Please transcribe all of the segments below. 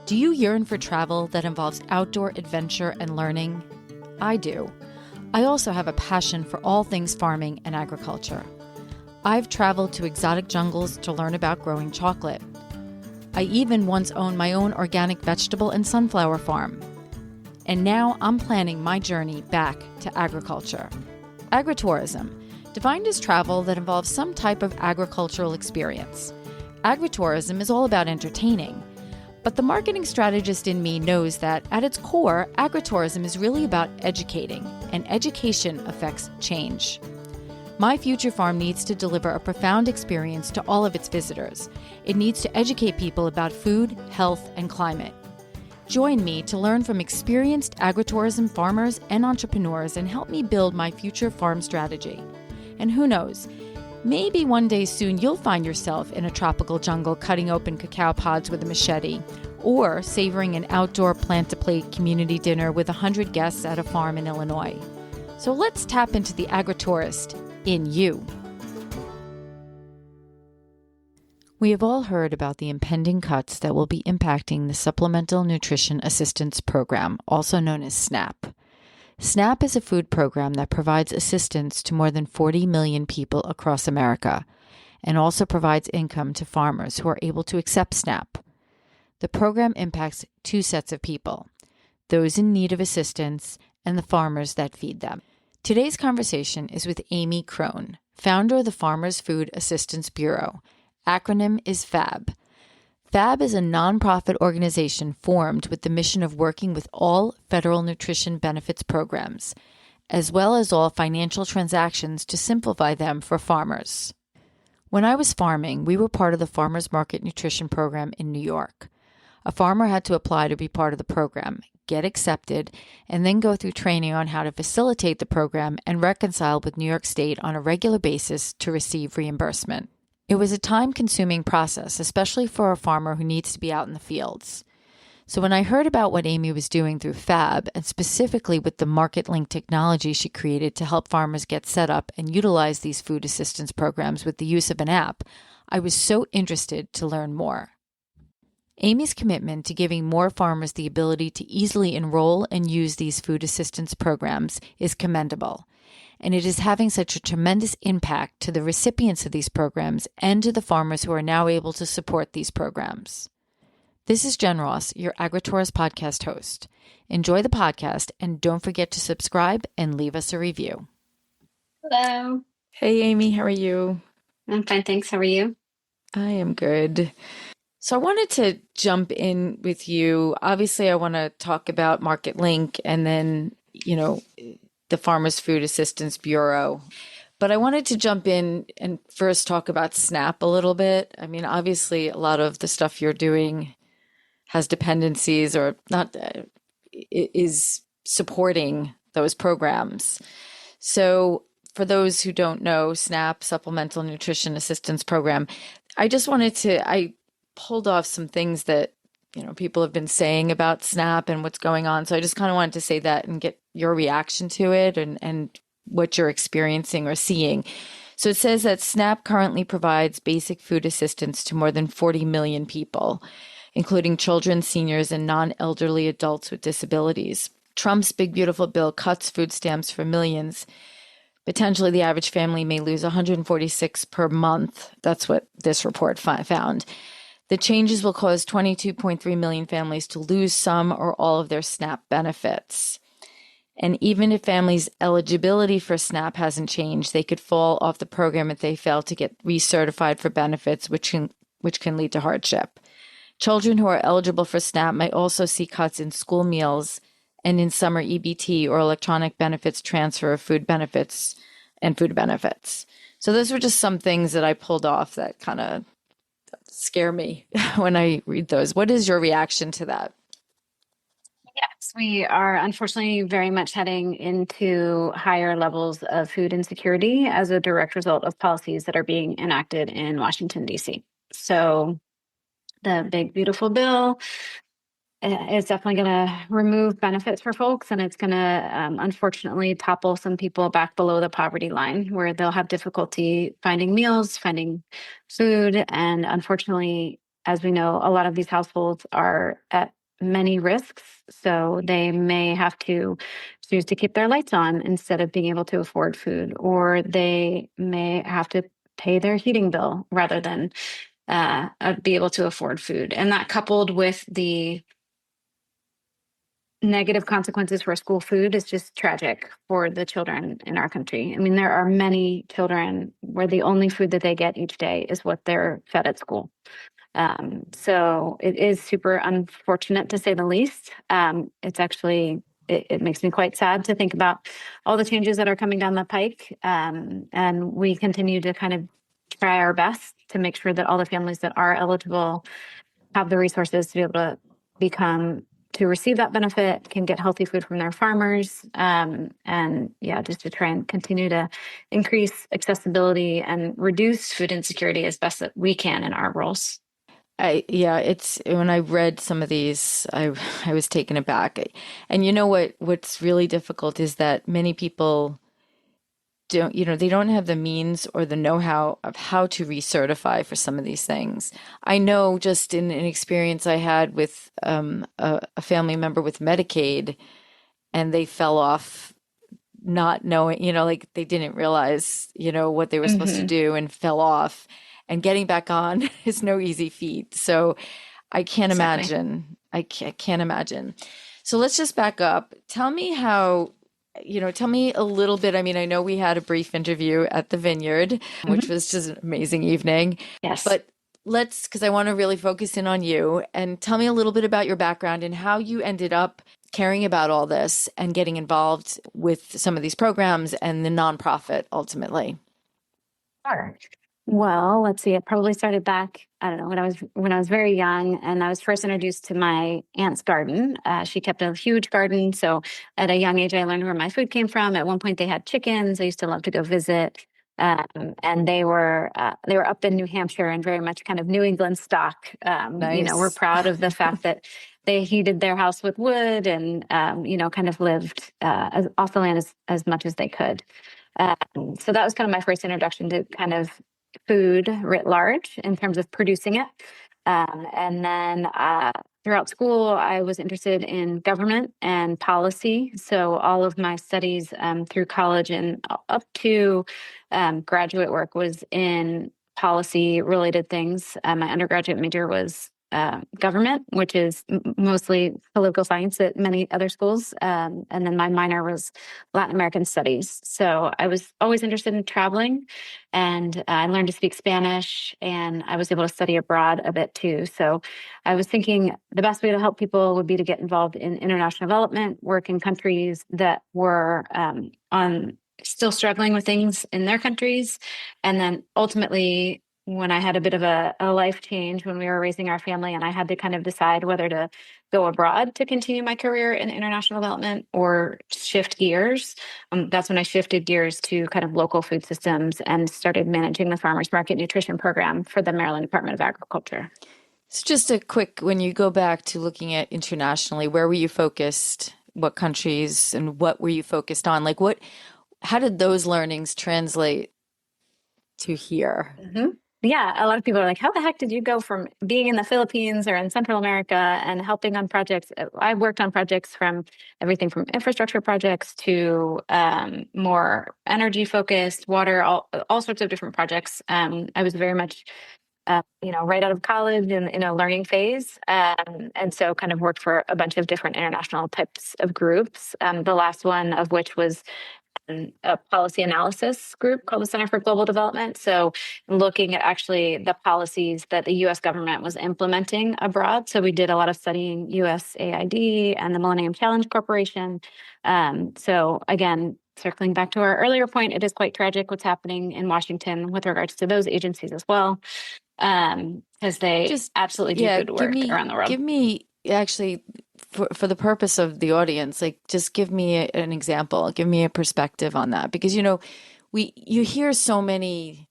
Do you yearn for travel that involves outdoor adventure and learning? I do. I also have a passion for all things farming and agriculture. I've traveled to exotic jungles to learn about growing chocolate. I even once owned my own organic vegetable and sunflower farm. And now I'm planning my journey back to agriculture. Agritourism, defined as travel that involves some type of agricultural experience. Agritourism is all about entertaining. But the marketing strategist in me knows that at its core, agritourism is really about educating, and education affects change. My future farm needs to deliver a profound experience to all of its visitors. It needs to educate people about food, health, and climate. Join me to learn from experienced agritourism farmers and entrepreneurs and help me build my future farm strategy. And who knows, maybe one day soon you'll find yourself in a tropical jungle cutting open cacao pods with a machete, or savoring an outdoor plant-to-plate community dinner with 100 guests at a farm in Illinois. So let's tap into the agritourist in you. We have all heard about the impending cuts that will be impacting the Supplemental Nutrition Assistance Program, also known as SNAP. SNAP is a food program that provides assistance to more than 40 million people across America and also provides income to farmers who are able to accept SNAP. The program impacts two sets of people, those in need of assistance and the farmers that feed them. Today's conversation is with Amy Crone, founder of the Farmers Food Assistance Bureau. Acronym is FFAB. FFAB is a nonprofit organization formed with the mission of working with all federal nutrition benefits programs, as well as all financial transactions to simplify them for farmers. When I was farming, we were part of the Farmers Market Nutrition Program in New York. A farmer had to apply to be part of the program, get accepted, and then go through training on how to facilitate the program and reconcile with New York State on a regular basis to receive reimbursement. It was a time-consuming process, especially for a farmer who needs to be out in the fields. So when I heard about what Amy was doing through FFAB, and specifically with the MarketLink technology she created to help farmers get set up and utilize these food assistance programs with the use of an app, I was so interested to learn more. Amy's commitment to giving more farmers the ability to easily enroll and use these food assistance programs is commendable. And it is having such a tremendous impact to the recipients of these programs and to the farmers who are now able to support these programs. This is Jen Ross, your AgriTourist podcast host. Enjoy the podcast and don't forget to subscribe and leave us a review. Hello. Hey, Amy, how are you? I'm fine, thanks. How are you? I am good. So I wanted to jump in with you. Obviously, I want to talk about MarketLink and then, the Farmers Food Assistance Bureau. But I wanted to jump in and first talk about SNAP a little bit. I mean, obviously, a lot of the stuff you're doing has dependencies or not is supporting those programs. So for those who don't know, SNAP, Supplemental Nutrition Assistance Program, I pulled off some things that people have been saying about SNAP and what's going on. So I just kind of wanted to say that and get your reaction to it and what you're experiencing or seeing. So it says that SNAP currently provides basic food assistance to more than 40 million people, including children, seniors, and non-elderly adults with disabilities. Trump's big, beautiful bill cuts food stamps for millions. Potentially, the average family may lose $146 per month. That's what this report found. The changes will cause 22.3 million families to lose some or all of their SNAP benefits. And even if families' eligibility for SNAP hasn't changed, they could fall off the program if they fail to get recertified for benefits, which can lead to hardship. Children who are eligible for SNAP might also see cuts in school meals and in summer EBT or electronic benefits transfer of food benefits and food benefits. So those were just some things that I pulled off that kind of scare me when I read those. What is your reaction to that? Yes, we are unfortunately very much heading into higher levels of food insecurity as a direct result of policies that are being enacted in Washington, D.C. So the big, beautiful bill is definitely going to remove benefits for folks, and it's going to unfortunately topple some people back below the poverty line where they'll have difficulty finding meals, finding food, and unfortunately as we know, a lot of these households are at many risks. So they may have to choose to keep their lights on instead of being able to afford food, or they may have to pay their heating bill rather than be able to afford food. And that coupled with the negative consequences for school food is just tragic for the children in our country. I mean, there are many children where the only food that they get each day is what they're fed at school. So it is super unfortunate to say the least. It's actually, it makes me quite sad to think about all the changes that are coming down the pike. And we continue to kind of try our best to make sure that all the families that are eligible have the resources to be able to receive that benefit, can get healthy food from their farmers, and yeah, just to try and continue to increase accessibility and reduce food insecurity as best that we can in our roles. It's when I read some of these, I was taken aback. And you know what's really difficult is that many people don't, they don't have the means or the know-how of how to recertify for some of these things. I know just in an experience I had with a family member with Medicaid, and they fell off not knowing, like they didn't realize, what they were supposed to do and fell off. And getting back on is no easy feat. So I can't imagine. I can't imagine. So let's just back up. Tell me tell me a little bit. I mean, I know we had a brief interview at the Vineyard, which was just an amazing evening. Yes. But because I want to really focus in on you, and tell me a little bit about your background and how you ended up caring about all this and getting involved with some of these programs and the nonprofit ultimately. Sure. Well, let's see. It probably started back, I don't know, when I was very young, and I was first introduced to my aunt's garden. She kept a huge garden, so at a young age, I learned where my food came from. At one point, they had chickens. I used to love to go visit, and they were up in New Hampshire and very much kind of New England stock. Nice. We're proud of the fact that they heated their house with wood and kind of lived off the land as much as they could. So that was kind of my first introduction to kind of food writ large in terms of producing it. And then throughout school, I was interested in government and policy. So all of my studies through college and up to graduate work was in policy related things. My undergraduate major was government, which is mostly political science at many other schools. And then my minor was Latin American studies. So I was always interested in traveling, and I learned to speak Spanish, and I was able to study abroad a bit too. So I was thinking the best way to help people would be to get involved in international development, work in countries that were on still struggling with things in their countries. And then ultimately, when I had a bit of a life change when we were raising our family, and I had to kind of decide whether to go abroad to continue my career in international development or shift gears. That's when I shifted gears to kind of local food systems and started managing the Farmers Market Nutrition Program for the Maryland Department of Agriculture. So just a quick, when you go back to looking at internationally, where were you focused? What countries and what were you focused on? How did those learnings translate to here? Yeah, a lot of people are like, how the heck did you go from being in the Philippines or in Central America and helping on projects? I've worked on projects from everything from infrastructure projects to more energy focused, water, all sorts of different projects. I was very much, right out of college and in a learning phase. And so kind of worked for a bunch of different international types of groups. The last one of which was a policy analysis group called the Center for Global Development. So looking at actually the policies that the US government was implementing abroad. So we did a lot of studying USAID and the Millennium Challenge Corporation. So again, circling back to our earlier point, it is quite tragic what's happening in Washington with regards to those agencies as well. Because they just absolutely do good work around the world. Give me actually, for the purpose of the audience, just give me an example, give me a perspective on that, because you hear so many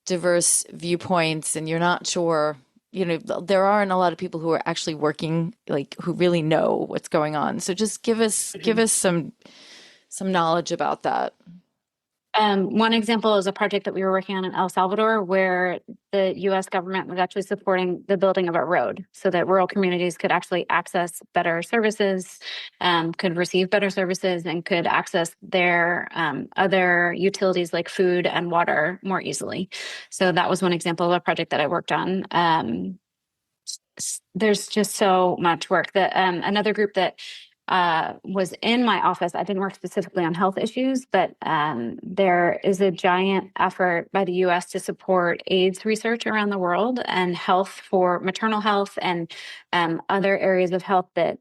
diverse viewpoints, and you're not sure. There aren't a lot of people who are actually working, who really know what's going on. So just give us some knowledge about that. One example is a project that we were working on in El Salvador, where the U.S. government was actually supporting the building of a road so that rural communities could actually access better services, could receive better services, and could access their other utilities like food and water more easily. So that was one example of a project that I worked on. There's just so much work that another group that was in my office. I didn't work specifically on health issues, but there is a giant effort by the US to support AIDS research around the world and health for maternal health and other areas of health that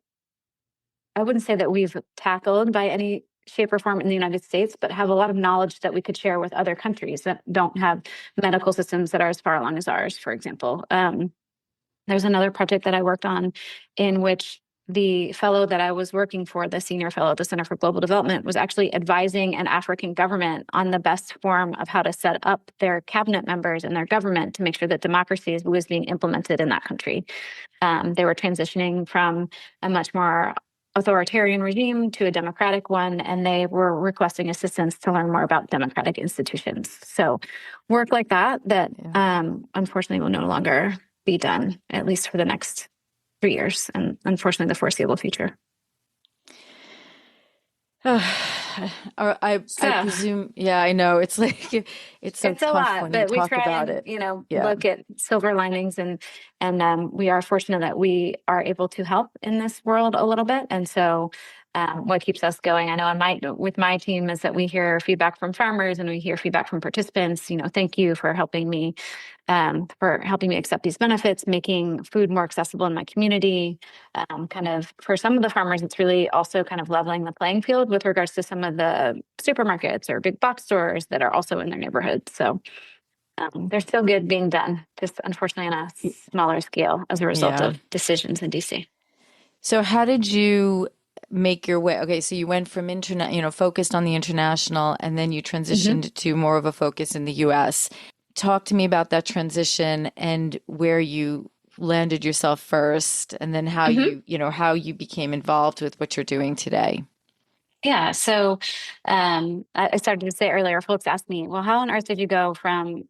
I wouldn't say that we've tackled by any shape or form in the United States, but have a lot of knowledge that we could share with other countries that don't have medical systems that are as far along as ours, for example. There's another project that I worked on in which the fellow that I was working for, the senior fellow at the Center for Global Development, was actually advising an African government on the best form of how to set up their cabinet members and their government to make sure that democracy was being implemented in that country. They were transitioning from a much more authoritarian regime to a democratic one, and they were requesting assistance to learn more about democratic institutions. So work like that unfortunately will no longer be done, at least for the next 3 years, and unfortunately the foreseeable future. I presume, yeah, I know. It's like, it's so tough a lot, when but you talk we try about and, it. look at silver linings, and we are fortunate that we are able to help in this world a little bit. And so what keeps us going, I know with my team, is that we hear feedback from farmers and we hear feedback from participants. Thank you for helping me accept these benefits, making food more accessible in my community. Kind of for some of the farmers, it's really also kind of leveling the playing field with regards to some of the supermarkets or big box stores that are also in their neighborhoods. So there's still good being done, just unfortunately on a smaller scale as a result of decisions in DC. So how did you make your way? Okay, so you went from focused on the international, and then you transitioned to more of a focus in the US. Talk to me about that transition and where you landed yourself first, and then how how you became involved with what you're doing today. Yeah. So I started to say earlier, folks asked me, well, how on earth did you go from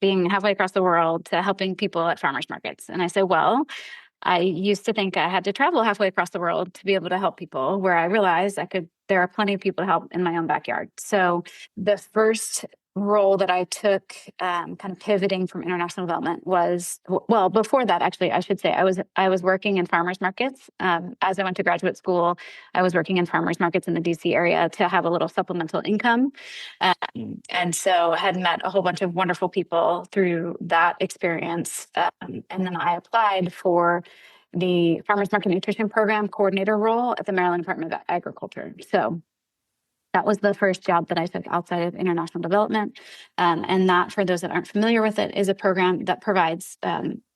being halfway across the world to helping people at farmers markets? And I said, well, I used to think I had to travel halfway across the world to be able to help people, where I realized there are plenty of people to help in my own backyard. So the first role that I took, kind of pivoting from international development, was, well, before that, actually, I should say, I was working in farmers markets. As I went to graduate school, I was working in farmers markets in the DC area to have a little supplemental income. And so I had met a whole bunch of wonderful people through that experience. And then I applied for the Farmers Market Nutrition Program coordinator role at the Maryland Department of Agriculture. So that was the first job that I took outside of international development. And that, for those that aren't familiar with it, is a program that provides,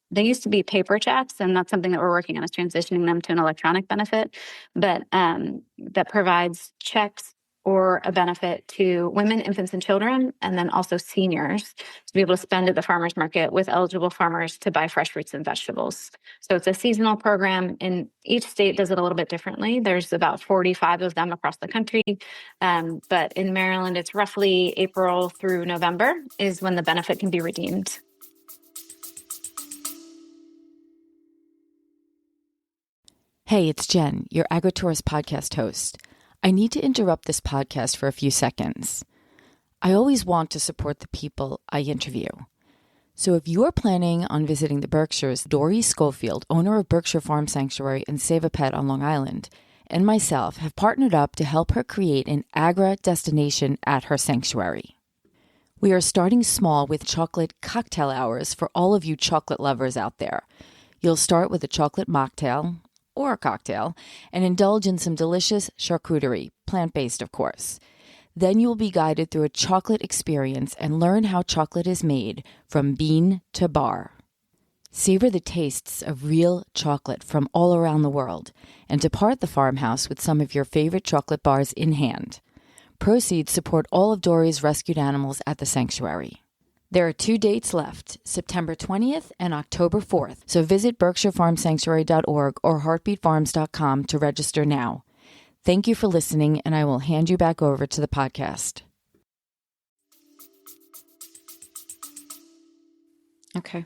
they used to be paper checks, and that's something that we're working on, is transitioning them to an electronic benefit, but that provides checks or a benefit to women, infants, and children, and then also seniors, to be able to spend at the farmers market with eligible farmers to buy fresh fruits and vegetables. So it's a seasonal program, and each state does it a little bit differently. There's about 45 of them across the country. But in Maryland, it's roughly April through November is when the benefit can be redeemed. Hey, it's Jen, your AgriTourist podcast host. I need to interrupt this podcast for a few seconds. I always want to support the people I interview. So if you're planning on visiting the Berkshires, Dory Schofield, owner of Berkshire Farm Sanctuary and Save a Pet on Long Island, and myself have partnered up to help her create an Agra destination at her sanctuary. We are starting small with chocolate cocktail hours for all of you chocolate lovers out there. You'll start with a chocolate mocktail or a cocktail and indulge in some delicious charcuterie, plant-based of course. Then you will be guided through a chocolate experience and learn how chocolate is made from bean to bar. Savor the tastes of real chocolate from all around the world and depart the farmhouse with some of your favorite chocolate bars in hand. Proceeds support all of Dory's rescued animals at the sanctuary. There are 2 dates left, September 20th and October 4th, so visit berkshirefarmsanctuary.org or heartbeatfarms.com to register now. Thank you for listening, and I will hand you back over to the podcast. Okay.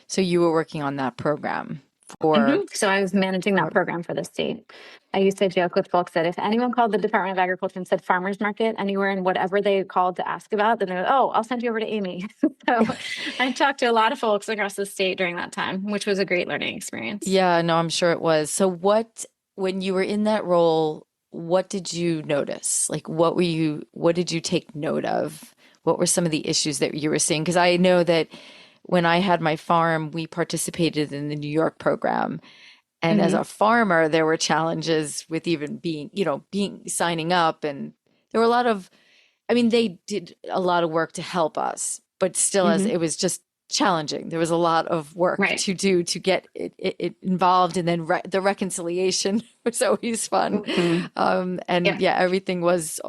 So you were working on that program for So I was managing that program for the state. I used to joke with folks that if anyone called the Department of Agriculture and said farmers market anywhere in whatever they called to ask about, then they would, oh, I'll send you over to Amy. So I talked to a lot of folks across the state during that time, which was a great learning experience. Yeah, no, I'm sure it was. So when you were in that role, what did you notice? Like, what did you take note of? What were some of the issues that you were seeing? Because I know that when I had my farm, we participated in the New York program. And as Hmm. a farmer, there were challenges with even signing up. And there were a lot of, I mean, they did a lot of work to help us, but still, as Hmm. it was just challenging. There was a lot of work Right. to do to get it involved, and then the reconciliation was always fun. Hmm. And Yeah. yeah, everything was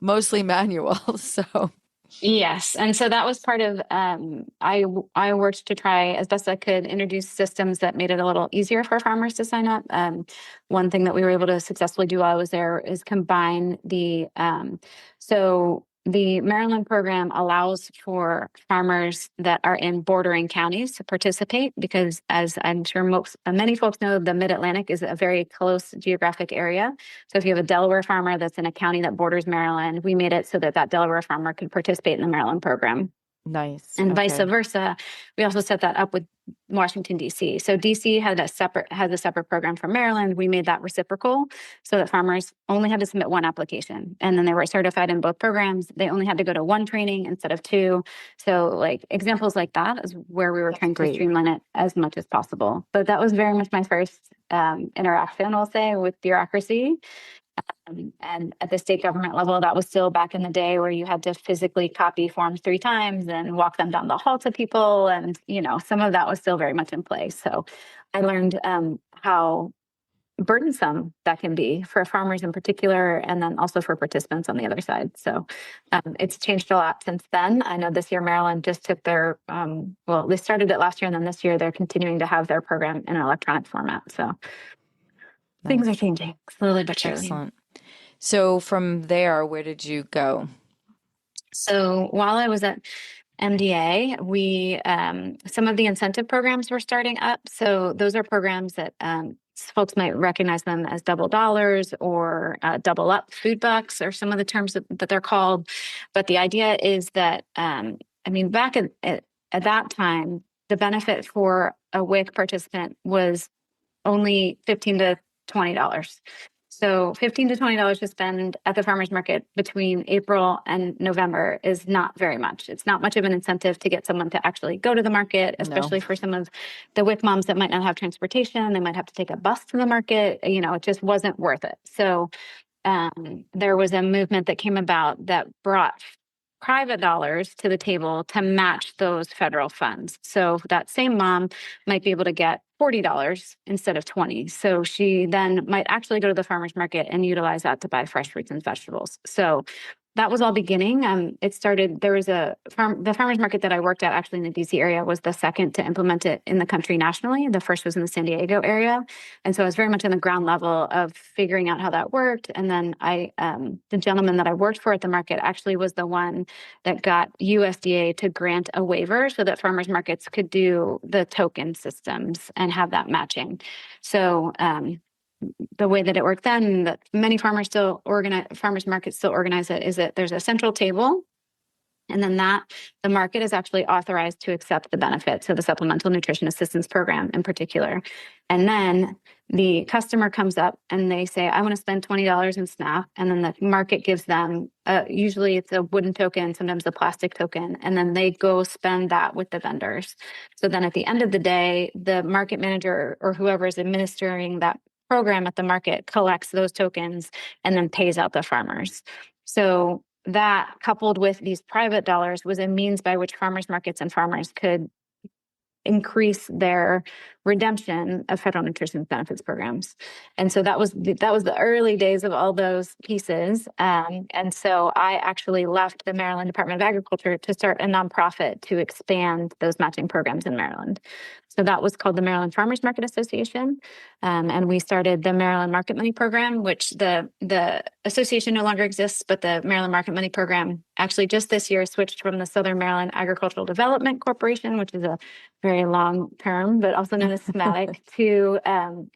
mostly manual. So Yes, and so that was part of I worked to try as best I could introduce systems that made it a little easier for farmers to sign up. One thing that we were able to successfully do while I was there is combine so the Maryland program allows for farmers that are in bordering counties to participate because, as I'm sure many folks know, the Mid-Atlantic is a very close geographic area. So if you have a Delaware farmer that's in a county that borders Maryland, we made it so that that Delaware farmer could participate in the Maryland program. nice. And vice Okay. versa. We also set that up with Washington, D.C. So D.C. has a separate program from Maryland. We made that reciprocal so that farmers only had to submit one application. And then they were certified in both programs. They only had to go to one training instead of two. So like examples like that is where we were trying to Great. streamline it as much as possible. But that was very much my first interaction, I'll say, with bureaucracy. And at the state government level, that was still back in the day where you had to physically copy forms 3 times and walk them down the hall to people. And, some of that was still very much in place. So I learned how burdensome that can be for farmers in particular, and then also for participants on the other side. So it's changed a lot since then. I know this year Maryland just took they started it last year, and then this year they're continuing to have their program in an electronic format. So things are Nice. changing slowly but surely. Excellent. So from there, where did you go? So while I was at MDA, we some of the incentive programs were starting up. So those are programs that folks might recognize them as double dollars or double up food bucks or some of the terms that they're called. But the idea is that back at that time, the benefit for a WIC participant was only $15 to $20. So $15 to $20 to spend at the farmers market between April and November is not very much. It's not much of an incentive to get someone to actually go to the market, No. especially for some of the WIC moms that might not have transportation. They might have to take a bus to the market. It just wasn't worth it. So there was a movement that came about that brought private dollars to the table to match those federal funds. So that same mom might be able to get $40 instead of 20. So she then might actually go to the farmer's market and utilize that to buy fresh fruits and vegetables. So that was all beginning. It started, there was the farmer's market that I worked at actually in the DC area was the second to implement it in the country nationally. The first was in the San Diego area. And so I was very much on the ground level of figuring out how that worked. And then the gentleman that I worked for at the market actually was the one that got USDA to grant a waiver so that farmers markets could do the token systems and have that matching. So the way that it worked then, that many farmers markets still organize it, is that there's a central table, and then the market is actually authorized to accept the benefits of the Supplemental Nutrition Assistance Program in particular. And then the customer comes up and they say, I want to spend $20 in SNAP. And then the market gives them, usually it's a wooden token, sometimes a plastic token, and then they go spend that with the vendors. So then at the end of the day, the market manager or whoever is administering that program at the market collects those tokens and then pays out the farmers. So that, coupled with these private dollars, was a means by which farmers markets and farmers could increase their redemption of federal nutrition benefits programs. And so that was the early days of all those pieces. And so I actually left the Maryland Department of Agriculture to start a nonprofit to expand those matching programs in Maryland. So that was called the Maryland Farmers Market Association. And we started the Maryland Market Money Program, which the association no longer exists, but the Maryland Market Money Program actually just this year switched from the Southern Maryland Agricultural Development Corporation, which is a very long term, but also known as SMATIC, to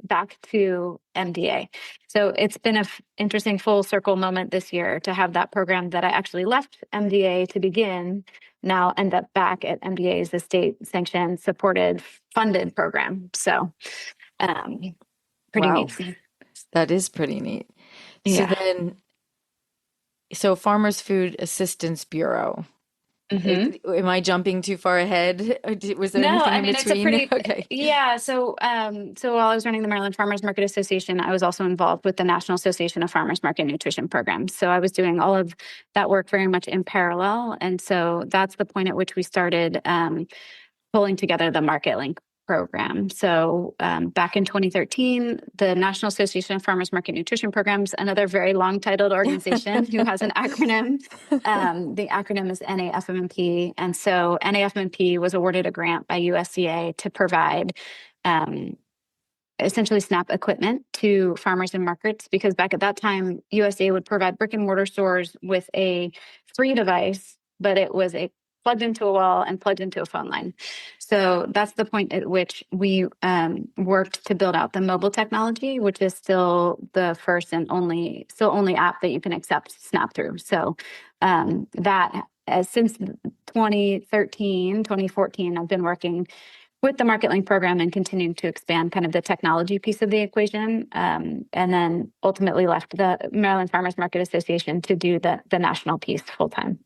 back to MDA. So it's been an interesting full circle moment this year to have that program that I actually left MDA to begin now end up back at MDA as the state sanctioned, supported, funded program. So pretty Wow. neat. That is pretty neat. Yeah. So Farmers Food Assistance Bureau. Am I jumping too far ahead? Was there No, anything I in mean, it's a between? pretty, Okay. yeah. So while I was running the Maryland Farmers Market Association, I was also involved with the National Association of Farmers Market Nutrition Programs. So I was doing all of that work very much in parallel. And so that's the point at which we started pulling together the MarketLink program. So back in 2013, the National Association of Farmers Market Nutrition Programs, another very long titled organization who has an acronym. The acronym is NAFMP. And so NAFMP was awarded a grant by USDA to provide essentially SNAP equipment to farmers and markets, because back at that time, USDA would provide brick and mortar stores with a free device, but it was plugged into a wall and plugged into a phone line. So that's the point at which we worked to build out the mobile technology, which is still the first and only app that you can accept SNAP through. So that since 2013, 2014, I've been working with the MarketLink program and continuing to expand kind of the technology piece of the equation, and then ultimately left the Maryland Farmers Market Association to do the national piece full time.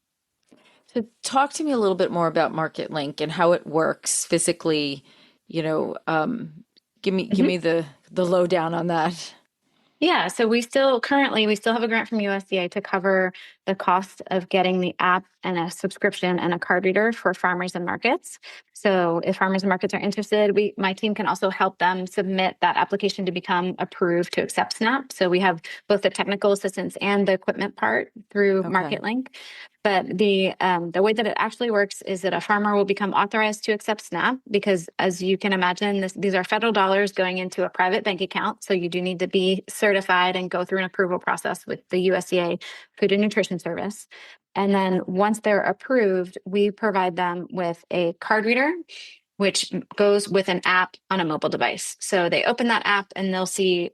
So talk to me a little bit more about MarketLink and how it works physically. Give me the lowdown on that. Yeah, so we still have a grant from USDA to cover the cost of getting the app and a subscription and a card reader for farmers and markets. So if farmers and markets are interested, my team can also help them submit that application to become approved to accept SNAP. So we have both the technical assistance and the equipment part through MarketLink. But the way that it actually works is that a farmer will become authorized to accept SNAP because, as you can imagine, these are federal dollars going into a private bank account. So you do need to be certified and go through an approval process with the USDA Food and Nutrition Service. And then once they're approved, we provide them with a card reader, which goes with an app on a mobile device. So they open that app and they'll see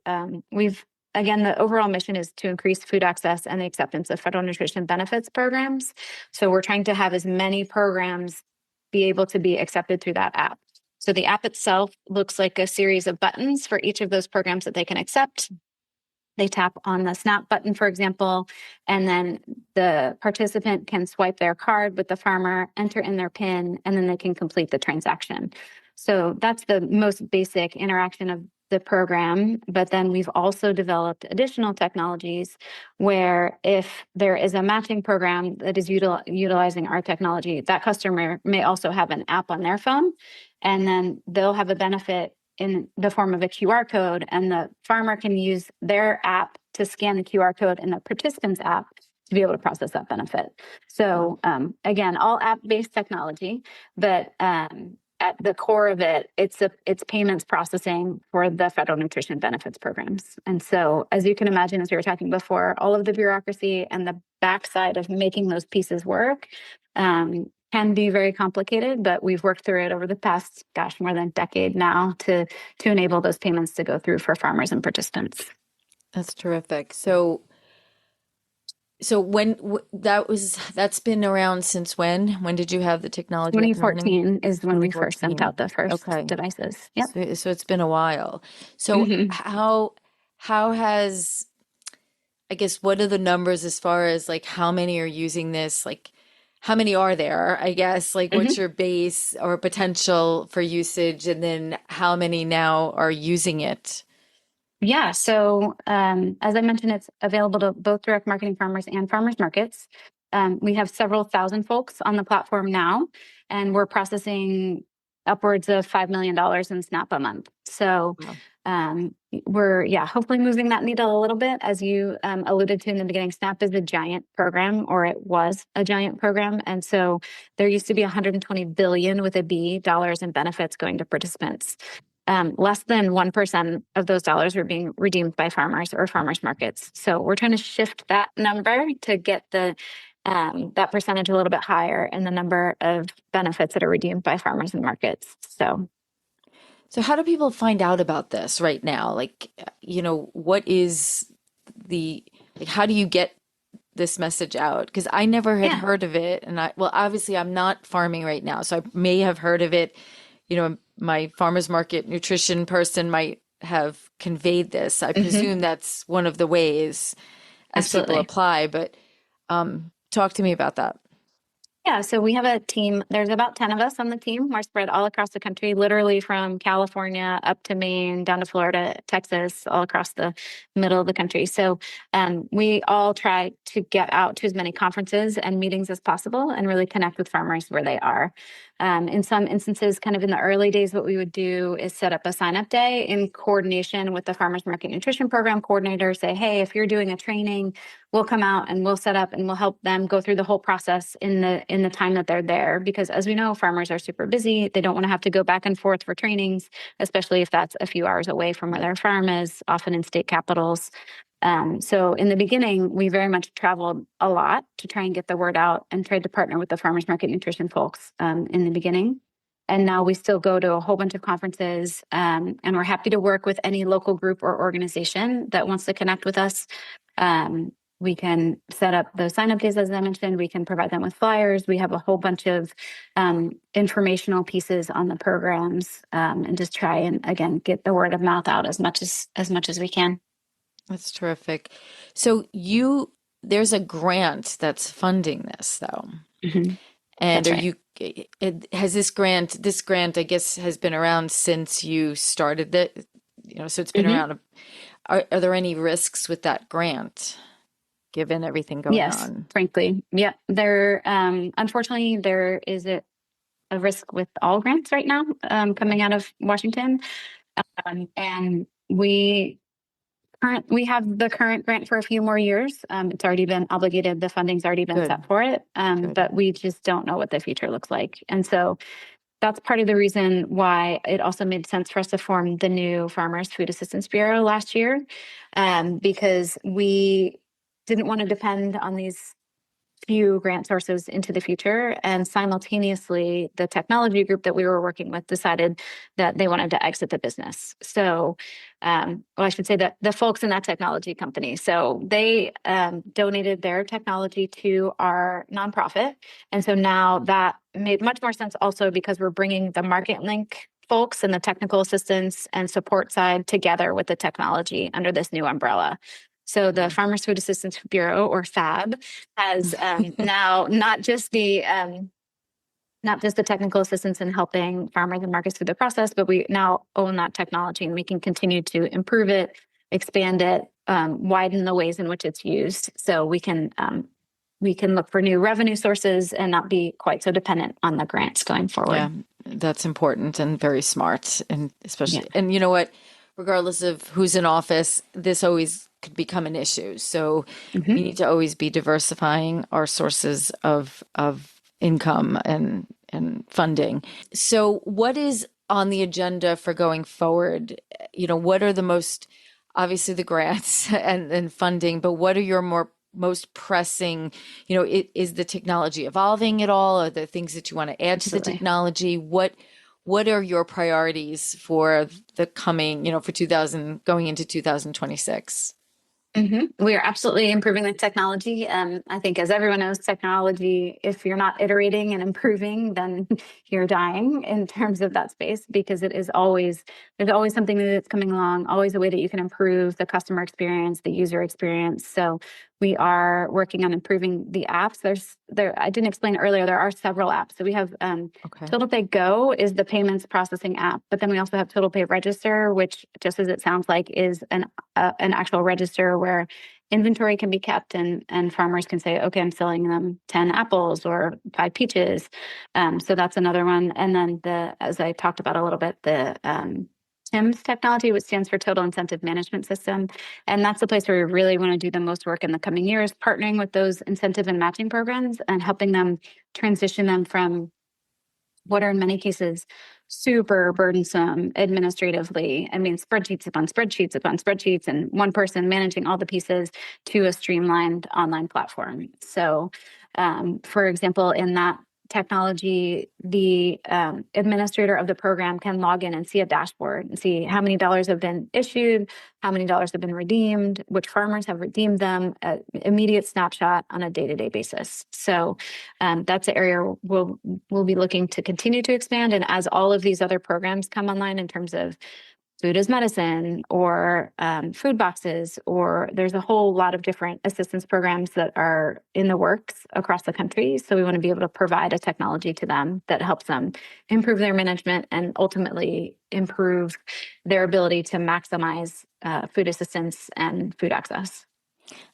Again, the overall mission is to increase food access and the acceptance of federal nutrition benefits programs. So we're trying to have as many programs be able to be accepted through that app. So the app itself looks like a series of buttons for each of those programs that they can accept. They tap on the SNAP button, for example, and then the participant can swipe their card with the farmer, enter in their PIN, and then they can complete the transaction. So that's the most basic interaction of the program. But then we've also developed additional technologies where if there is a matching program that is utilizing our technology, that customer may also have an app on their phone, and then they'll have a benefit in the form of a QR code, and the farmer can use their app to scan the QR code in the participant's app to be able to process that benefit. So again, all app-based technology, but at the core of it, it's payments processing for the federal nutrition benefits programs. And so, as you can imagine, as we were talking before, all of the bureaucracy and the backside of making those pieces work can be very complicated, but we've worked through it over the past, more than a decade now to enable those payments to go through for farmers and participants. That's terrific. So that's been around since when? When did you have the technology? 2014 is when we first sent out the first devices. Yep. So it's been a while. So how has, I guess, what are the numbers as far as like how many are using this? Like how many are there? I guess like what's your base or potential for usage, and then how many now are using it? Yeah. So as I mentioned, it's available to both direct marketing farmers and farmers markets. We have several thousand folks on the platform now, and we're processing upwards of $5 million in SNAP a month. So we're hopefully moving that needle a little bit. As you alluded to in the beginning, SNAP is a giant program, or it was a giant program. And so there used to be 120 billion with a B dollars in benefits going to participants. Less than 1% of those dollars were being redeemed by farmers or farmers markets. So we're trying to shift that number to get the that percentage a little bit higher in the number of benefits that are redeemed by farmers and markets. So how do people find out about this right now? Like, what is like, how do you get this message out? Because I never had Yeah. heard of it. And well, obviously I'm not farming right now, so I may have heard of it. My farmer's market nutrition person might have conveyed this. I presume that's one of the ways as people Absolutely. apply, but talk to me about that. Yeah, so we have a team. There's about 10 of us on the team. We're spread all across the country, literally from California up to Maine, down to Florida, Texas, all across the middle of the country. So we all try to get out to as many conferences and meetings as possible and really connect with farmers where they are. In some instances, kind of in the early days, what we would do is set up a sign-up day in coordination with the Farmers Market Nutrition Program coordinator. Say, hey, if you're doing a training, we'll come out and we'll set up and we'll help them go through the whole process in the time that they're there. Because as we know, farmers are super busy. They don't want to have to go back and forth for trainings, especially if that's a few hours away from where their farm is, often in state capitals. So in the beginning, we very much traveled a lot to try and get the word out and tried to partner with the farmers market nutrition folks in the beginning. And now we still go to a whole bunch of conferences, and we're happy to work with any local group or organization that wants to connect with us. We can set up those sign-up days, as I mentioned. We can provide them with flyers. We have a whole bunch of informational pieces on the programs, and just try and, again, get the word of mouth out as much as we can. That's terrific. So there's a grant that's funding this, though. Mm-hmm. And That's are right. has this grant, I guess, has been around since you started it, so it's been Mm-hmm. around. Are there any risks with that grant, given everything going Yes, on? frankly. Yeah. Unfortunately, there is a risk with all grants right now coming out of Washington. And we have the current grant for a few more years. It's already been obligated. The funding's already been Good, set for it. good. But we just don't know what the future looks like. And so that's part of the reason why it also made sense for us to form the new Farmers Food Assistance Bureau last year, because we didn't want to depend on these few grant sources into the future. And simultaneously, the technology group that we were working with decided that they wanted to exit the business. So, I should say that the folks in that technology company, so they donated their technology to our nonprofit. And so now that made much more sense also because we're bringing the MarketLink folks and the technical assistance and support side together with the technology under this new umbrella. So the Farmers Food Assistance Bureau, or FAB, has now not just the technical assistance in helping farmers and markets through the process, but we now own that technology and we can continue to improve it, expand it, widen the ways in which it's used. So we can look for new revenue sources and not be quite so dependent on the grants going forward. Yeah, that's important and very smart. And especially, and you know what, regardless of who's in office, this always could become an issue. So we need to always be diversifying our sources of income and funding. So what is on the agenda for going forward? What are the most, obviously the grants and funding, but what are your most pressing, is the technology evolving at all? Are there things that you want to add to the technology? What are your priorities for the coming, for going into 2026? We are absolutely improving the technology. I think, as everyone knows, technology, if you're not iterating and improving, then you're dying in terms of that space, because there's always something that's coming along, always a way that you can improve the customer experience, the user experience. So we are working on improving the apps. I didn't explain earlier, there are several apps. So we have TotalPay Go is the payments processing app, but then we also have TotalPay Register, which, just as it sounds like, is an actual register where inventory can be kept and farmers can say, okay, I'm selling them 10 apples or 5 peaches. So that's another one. And then as I talked about a little bit, the TIMS technology, which stands for Total Incentive Management System. And that's the place where we really want to do the most work in the coming years, partnering with those incentive and matching programs and helping them transition them from what are in many cases super burdensome administratively. I mean, spreadsheets upon spreadsheets upon spreadsheets, and one person managing all the pieces, to a streamlined online platform. So For example, in that technology, the administrator of the program can log in and see a dashboard and see how many dollars have been issued, how many dollars have been redeemed, which farmers have redeemed them, an immediate snapshot on a day-to-day basis. So that's an area we'll be looking to continue to expand. And as all of these other programs come online in terms of food as medicine or food boxes, or there's a whole lot of different assistance programs that are in the works across the country. So we want to be able to provide a technology to them that helps them improve their management and ultimately improve their ability to maximize food assistance and food access.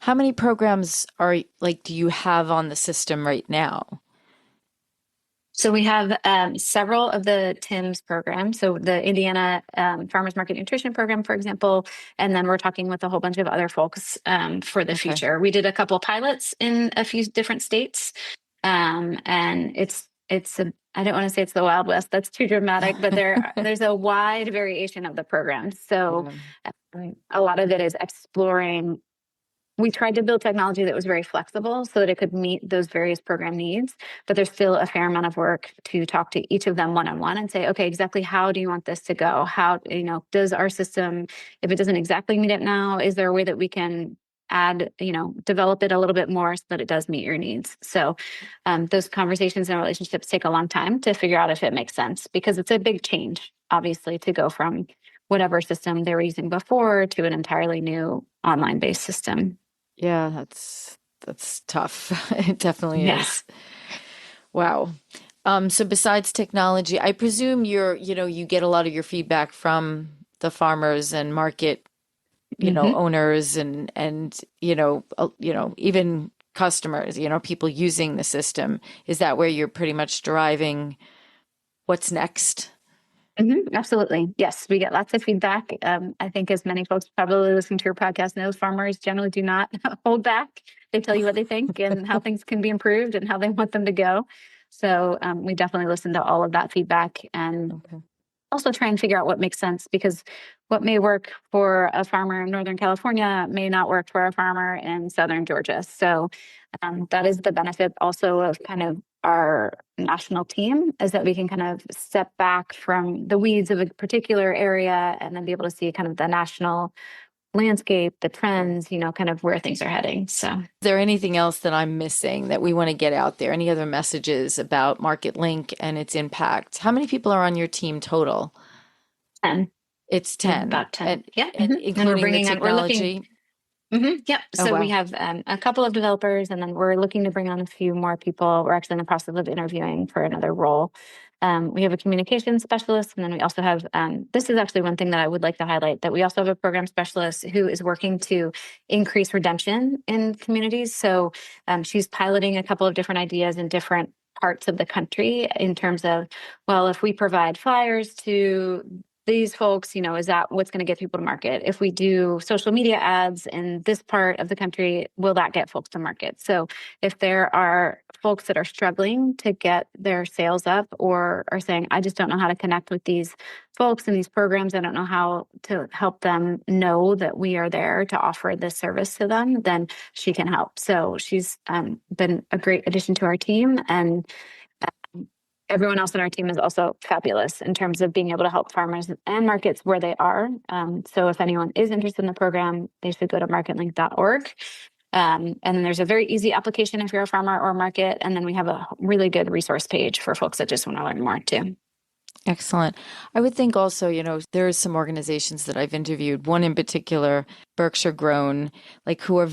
How many programs do you have on the system right now? So we have several of the TIMS programs. So the Indiana Farmers Market Nutrition Program, for example, and then we're talking with a whole bunch of other folks for the future. We did a couple of pilots in a few different states, and I don't want to say it's the Wild West. That's too dramatic, but there's a wide variation of the programs. So a lot of it is exploring. We tried to build technology that was very flexible so that it could meet those various program needs, but there's still a fair amount of work to talk to each of them one-on-one and say, okay, exactly how do you want this to go? How, does our system, if it doesn't exactly meet it now, is there a way that we can add, develop it a little bit more so that it does meet your needs? So those conversations and relationships take a long time to figure out if it makes sense, because it's a big change, obviously, to go from whatever system they were using before to an entirely new online-based system. Yeah, that's tough. It definitely is. Wow. So besides technology, I presume you get a lot of your feedback from the farmers and market, owners and even customers, people using the system. Is that where you're pretty much driving what's next? Absolutely. Yes, we get lots of feedback. I think as many folks probably listening to your podcast know, farmers generally do not hold back. They tell you what they think and how things can be improved and how they want them to go. So we definitely listen to all of that feedback and also try and figure out what makes sense, because what may work for a farmer in Northern California may not work for a farmer in Southern Georgia. So that is the benefit also of kind of our national team, is that we can kind of step back from the weeds of a particular area and then be able to see kind of the national landscape, the trends, kind of where things are heading. So is there anything else that I'm missing that we want to get out there? Any other messages about MarketLink and its impact? How many people are on your team total? 10. It's 10. About 10. And including the technology. Yep. So we have a couple of developers, and then we're looking to bring on a few more people. We're actually in the process of interviewing for another role. We have a communications specialist, and then we also have, this is actually one thing that I would like to highlight, that we also have a program specialist who is working to increase redemption in communities. So she's piloting a couple of different ideas in different parts of the country in terms of, well, if we provide flyers to these folks, is that what's going to get people to market? If we do social media ads in this part of the country, will that get folks to market? So if there are folks that are struggling to get their sales up or are saying, I just don't know how to connect with these folks in these programs, I don't know how to help them know that we are there to offer this service to them, then she can help. So she's been a great addition to our team, and everyone else on our team is also fabulous in terms of being able to help farmers and markets where they are. So if anyone is interested in the program, they should go to marketlink.org. And then there's a very easy application if you're a farmer or market. And then we have a really good resource page for folks that just want to learn more too. Excellent. I would think also, there are some organizations that I've interviewed, one in particular, Berkshire Grown, who are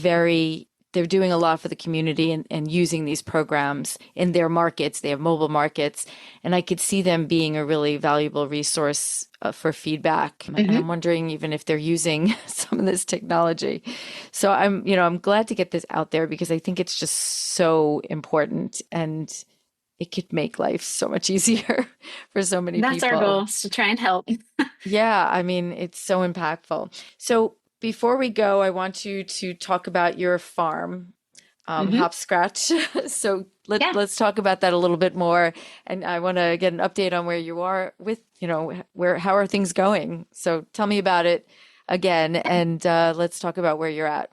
they're doing a lot for the community and using these programs in their markets. They have mobile markets, and I could see them being a really valuable resource for feedback. And I'm wondering even if they're using some of this technology. So I'm glad to get this out there, because I think it's just so important, and it could make life so much easier for so many people. That's our goal, is to try and help. Yeah, I mean, it's so impactful. So before we go, I want you to talk about your farm, Hop Scratch. So let's talk about that a little bit more. And I want to get an update on where you are with, how are things going? So tell me about it again, and let's talk about where you're at.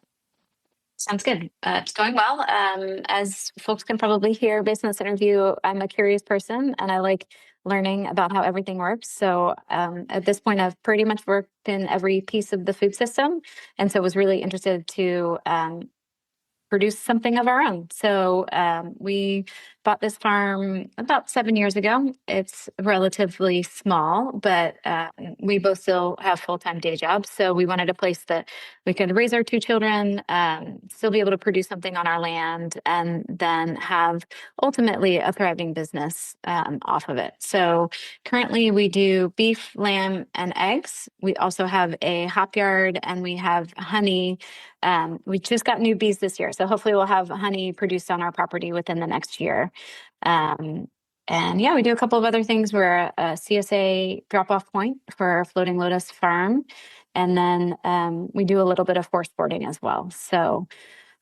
Sounds good. It's going well. As folks can probably hear based on this interview, I'm a curious person and I like learning about how everything works. So at this point, I've pretty much worked in every piece of the food system. And so was really interested to produce something of our own. So we bought this farm about 7 years ago. It's relatively small, but we both still have full-time day jobs. So we wanted a place that we could raise our 2 children, still be able to produce something on our land, and then have ultimately a thriving business off of it. So currently we do beef, lamb, and eggs. We also have a hop yard and we have honey. We just got new bees this year, so hopefully we'll have honey produced on our property within the next year. And yeah, we do a couple of other things. We're a CSA drop-off point for our Floating Lotus farm. And then we do a little bit of horse boarding as well. So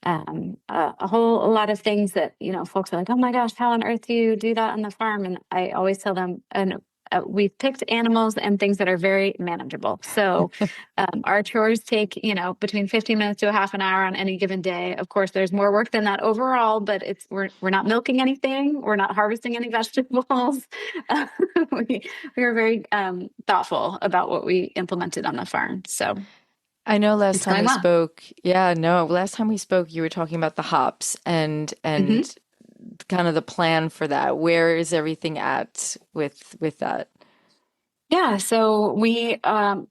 a whole lot of things that, folks are like, oh my gosh, how on earth do you do that on the farm? And I always tell them, and we've picked animals and things that are very manageable. So our chores take, between 15 minutes to a half an hour on any given day. Of course, there's more work than that overall, but we're not milking anything. We're not harvesting any vegetables. We are very thoughtful about what we implemented on the farm. So I know last time we spoke, you were talking about the hops and kind of the plan for that. Where is everything at with that? Yeah, so we are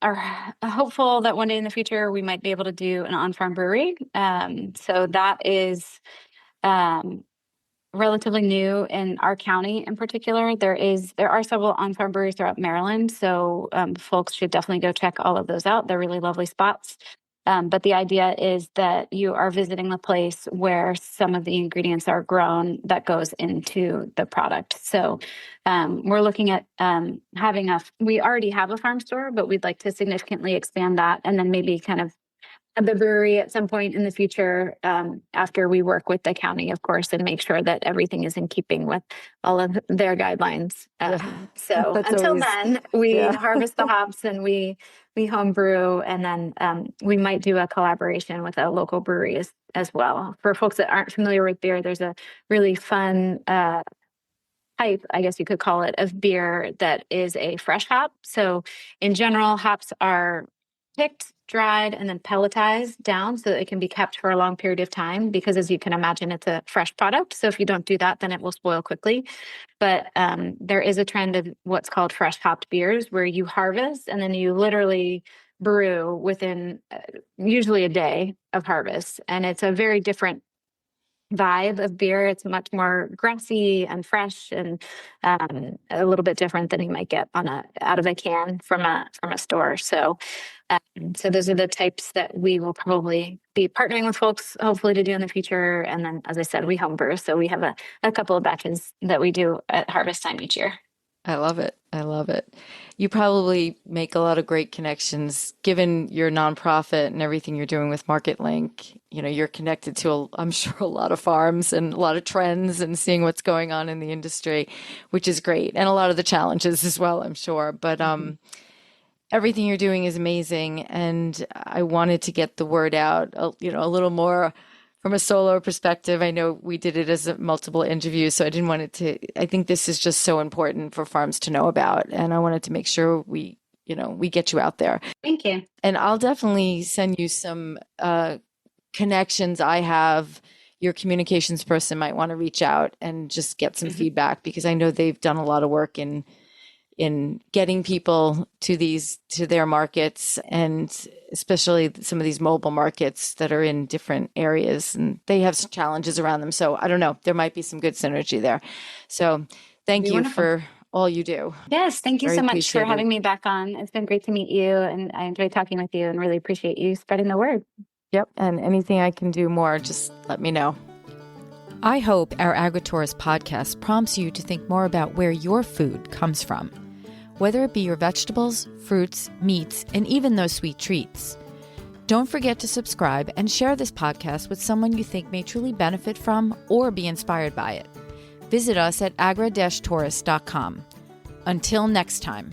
hopeful that one day in the future we might be able to do an on-farm brewery. So that is relatively new in our county in particular. There are several on-farm breweries throughout Maryland, so folks should definitely go check all of those out. They're really lovely spots. But the idea is that you are visiting the place where some of the ingredients are grown that goes into the product. So we're looking at we already have a farm store, but we'd like to significantly expand that and then maybe kind of the brewery at some point in the future after we work with the county, of course, and make sure that everything is in keeping with all of their guidelines. So until then, we harvest the hops and we home brew, and then we might do a collaboration with a local brewery as well. For folks that aren't familiar with beer, there's a really fun type, I guess you could call it, of beer that is a fresh hop. So in general, hops are picked, dried, and then pelletized down so that it can be kept for a long period of time, because as you can imagine, it's a fresh product. So if you don't do that, then it will spoil quickly. But there is a trend of what's called fresh hopped beers, where you harvest and then you literally brew within usually a day of harvest. And it's a very different vibe of beer. It's much more grassy and fresh and a little bit different than you might get out of a can from a store. So those are the types that we will probably be partnering with folks, hopefully, to do in the future. And then, as I said, we home brew. So we have a couple of batches that we do at harvest time each year. I love it. I love it. You probably make a lot of great connections, given your nonprofit and everything you're doing with MarketLink. You're connected to, I'm sure, a lot of farms and a lot of trends and seeing what's going on in the industry, which is great. And a lot of the challenges as well, I'm sure. But everything you're doing is amazing. And I wanted to get the word out, a little more from a solo perspective. I know we did it as multiple interviews, so I didn't want it to, I think this is just so important for farms to know about. And I wanted to make sure we get you out there. Thank you. And I'll definitely send you some connections I have. Your communications person might want to reach out and just get some feedback, because I know they've done a lot of work in getting people to their markets, and especially some of these mobile markets that are in different areas, and they have some challenges around them. So I don't know, there might be some good synergy there. So thank you for all you do. Yes, thank you so much for having me back on. It's been great to meet you, and I enjoyed talking with you and really appreciate you spreading the word. Yep. And anything I can do more, just let me know. I hope our AgriTourist podcast prompts you to think more about where your food comes from, whether it be your vegetables, fruits, meats, and even those sweet treats. Don't forget to subscribe and share this podcast with someone you think may truly benefit from or be inspired by it. Visit us at agra-tourist.com. Until next time.